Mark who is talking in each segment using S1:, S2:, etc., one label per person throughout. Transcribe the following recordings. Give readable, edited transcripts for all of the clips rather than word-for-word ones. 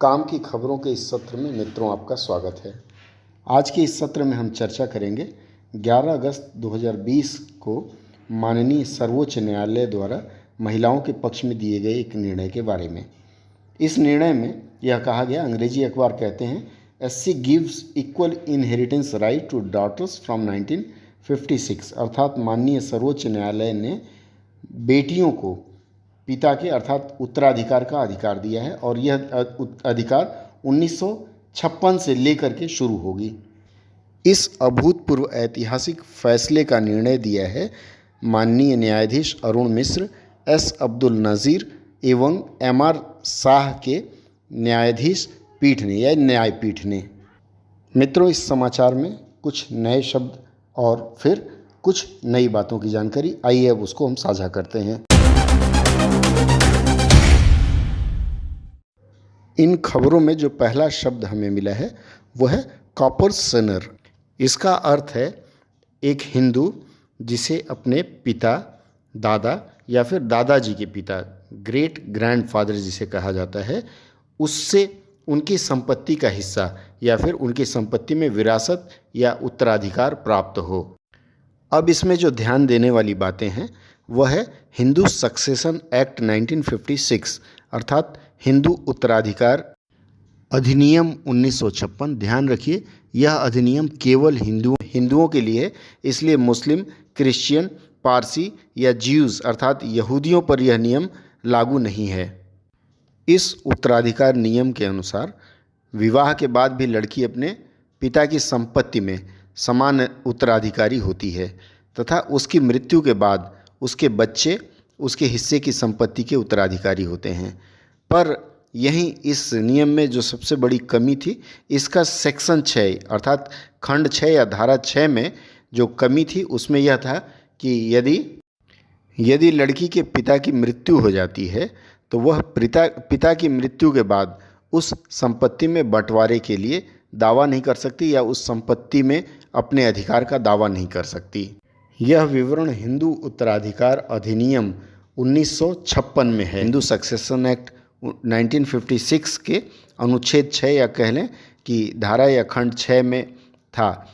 S1: काम की खबरों के इस सत्र में मित्रों आपका स्वागत है। आज के इस सत्र में हम चर्चा करेंगे 11 अगस्त 2020 को माननीय सर्वोच्च न्यायालय द्वारा महिलाओं के पक्ष में दिए गए एक निर्णय के बारे में। इस निर्णय में यह कहा गया, अंग्रेजी अखबार कहते हैं, SC gives equal inheritance right to daughters from 1956, अर्थात माननीय सर्वोच्च न्यायालय ने बेटियों को पिता के अर्थात उत्तराधिकार का अधिकार दिया है और यह अधिकार 1956 से लेकर के शुरू होगी। इस अभूतपूर्व ऐतिहासिक फैसले का निर्णय दिया है माननीय न्यायाधीश अरुण मिश्र, एस अब्दुल नज़ीर एवं एमआर शाह के न्यायाधीश पीठ ने या न्यायपीठ ने। मित्रों, इस समाचार में कुछ नए शब्द और फिर कुछ नई बातों की जानकारी, आइए अब उसको हम साझा करते हैं। इन खबरों में जो पहला शब्द हमें मिला है वह है कॉपर सनर। इसका अर्थ है एक हिंदू जिसे अपने पिता, दादा या फिर दादाजी के पिता, ग्रेट ग्रैंडफादर जिसे कहा जाता है, उससे उनकी संपत्ति का हिस्सा या फिर उनकी संपत्ति में विरासत या उत्तराधिकार प्राप्त हो। अब इसमें जो ध्यान देने वाली बातें हैं वह है हिंदू सक्सेशन एक्ट 1956 अर्थात हिंदू उत्तराधिकार अधिनियम 1956। ध्यान रखिए, यह अधिनियम केवल हिंदुओं के लिए है, इसलिए मुस्लिम, क्रिश्चियन, पारसी या ज्यूज़ अर्थात यहूदियों पर यह नियम लागू नहीं है। इस उत्तराधिकार नियम के अनुसार विवाह के बाद भी लड़की अपने पिता की संपत्ति में समान उत्तराधिकारी होती है तथा उसकी मृत्यु के बाद उसके बच्चे उसके हिस्से की संपत्ति के उत्तराधिकारी होते हैं। पर यहीं इस नियम में जो सबसे बड़ी कमी थी, इसका सेक्शन 6 अर्थात खंड 6 या धारा 6 में जो कमी थी उसमें यह था कि यदि लड़की के पिता की मृत्यु हो जाती है तो वह पिता की मृत्यु के बाद उस संपत्ति में बंटवारे के लिए दावा नहीं कर सकती या उस संपत्ति में अपने अधिकार का दावा नहीं कर सकती। यह विवरण हिंदू उत्तराधिकार अधिनियम 1956 में है। हिंदू सक्सेशन एक्ट 1956 के अनुच्छेद 6 या कह लें कि धारा या खंड 6 में था।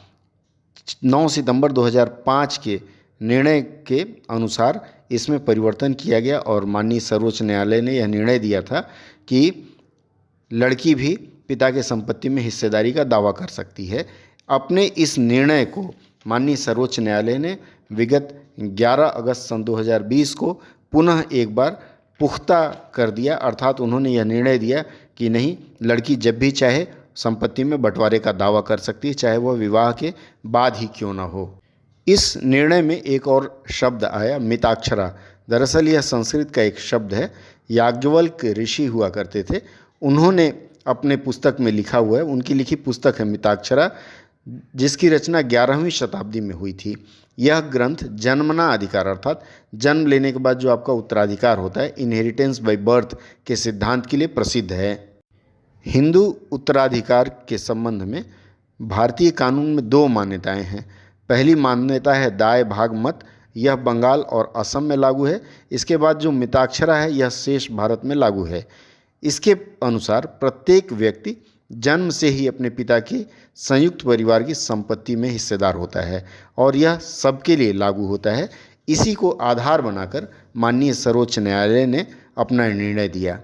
S1: 9 सितंबर 2005 के निर्णय के अनुसार इसमें परिवर्तन किया गया और माननीय सर्वोच्च न्यायालय ने यह निर्णय दिया था कि लड़की भी पिता के संपत्ति में हिस्सेदारी का दावा कर सकती है। अपने इस निर्णय को माननीय सर्वोच्च न्यायालय ने विगत 11 अगस्त सन 2020 को पुनः एक बार पुख्ता कर दिया, अर्थात उन्होंने यह निर्णय दिया कि नहीं, लड़की जब भी चाहे संपत्ति में बंटवारे का दावा कर सकती है, चाहे वह विवाह के बाद ही क्यों न हो। इस निर्णय में एक और शब्द आया, मिताक्षरा। दरअसल यह संस्कृत का एक शब्द है। याज्ञवल्क्य ऋषि हुआ करते थे, उन्होंने अपने पुस्तक में लिखा हुआ है, उनकी लिखी पुस्तक है मिताक्षरा, जिसकी रचना 11वीं शताब्दी में हुई थी। यह ग्रंथ जन्मना अधिकार अर्थात जन्म लेने के बाद जो आपका उत्तराधिकार होता है, इनहेरिटेंस बाय बर्थ के सिद्धांत के लिए प्रसिद्ध है। हिंदू उत्तराधिकार के संबंध में भारतीय कानून में 2 मान्यताएं हैं। पहली मान्यता है दाय भाग मत, यह बंगाल और असम में लागू है। इसके बाद जो मिताक्षरा है यह शेष भारत में लागू है। इसके अनुसार प्रत्येक व्यक्ति जन्म से ही अपने पिता की संयुक्त परिवार की संपत्ति में हिस्सेदार होता है और यह सबके लिए लागू होता है। इसी को आधार बनाकर माननीय सर्वोच्च न्यायालय ने अपना निर्णय दिया।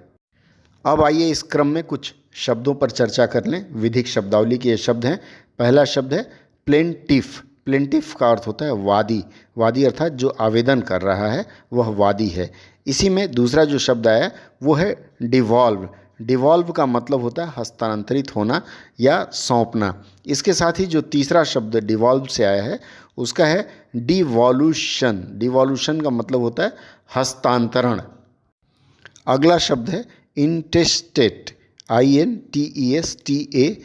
S1: अब आइए इस क्रम में कुछ शब्दों पर चर्चा कर लें। विधिक शब्दावली के ये शब्द हैं। पहला शब्द है प्लेंटिफ। प्लेंटिफ का अर्थ होता है वादी। वादी अर्थात जो आवेदन कर रहा है वह वादी है। इसी में दूसरा जो शब्द आया वो है डिवॉल्व। डिवॉल्व का मतलब होता है हस्तांतरित होना या सौंपना। इसके साथ ही जो तीसरा शब्द डिवॉल्व से आया है उसका है डिवॉल्यूशन। डिवॉल्यूशन का मतलब होता है हस्तांतरण। अगला शब्द है इंटेस्टेट। INTESTATE।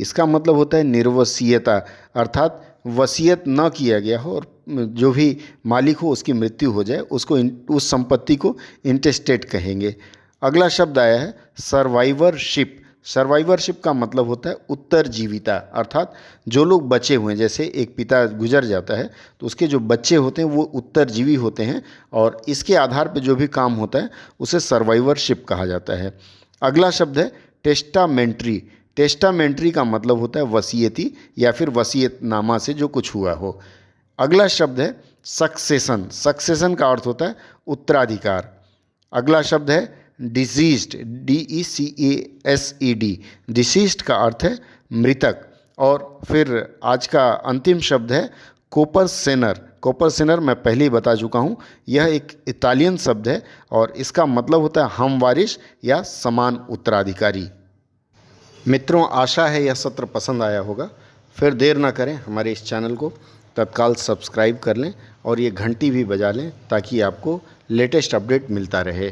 S1: इसका मतलब होता है निर्वसीयता, अर्थात वसीयत न किया गया हो और जो भी मालिक हो उसकी मृत्यु हो जाए, उसको उस संपत्ति को इंटेस्टेट कहेंगे। अगला शब्द आया है सर्वाइवरशिप। सर्वाइवरशिप का मतलब होता है उत्तरजीविता, अर्थात जो लोग बचे हुए हैं, जैसे एक पिता गुजर जाता है तो उसके जो बच्चे होते हैं वो उत्तरजीवी होते हैं और इसके आधार पर जो भी काम होता है उसे सर्वाइवरशिप कहा जाता है। अगला शब्द है टेस्टामेंट्री। टेस्टामेंट्री का मतलब होता है वसीयती या फिर वसीयतनामा से जो कुछ हुआ हो। अगला शब्द है सक्सेशन। सक्सेशन का अर्थ होता है उत्तराधिकार। अगला शब्द है डिसीज्ड, DECASED। डिसीज्ड का अर्थ है मृतक। और फिर आज का अंतिम शब्द है कोपर सेनर। कोपर सेनर मैं पहले ही बता चुका हूँ, यह एक इटालियन शब्द है और इसका मतलब होता है हमवारिश या समान उत्तराधिकारी। मित्रों, आशा है यह सत्र पसंद आया होगा। फिर देर ना करें, हमारे इस चैनल को तत्काल सब्सक्राइब कर लें और ये घंटी भी बजा लें ताकि आपको लेटेस्ट अपडेट मिलता रहे।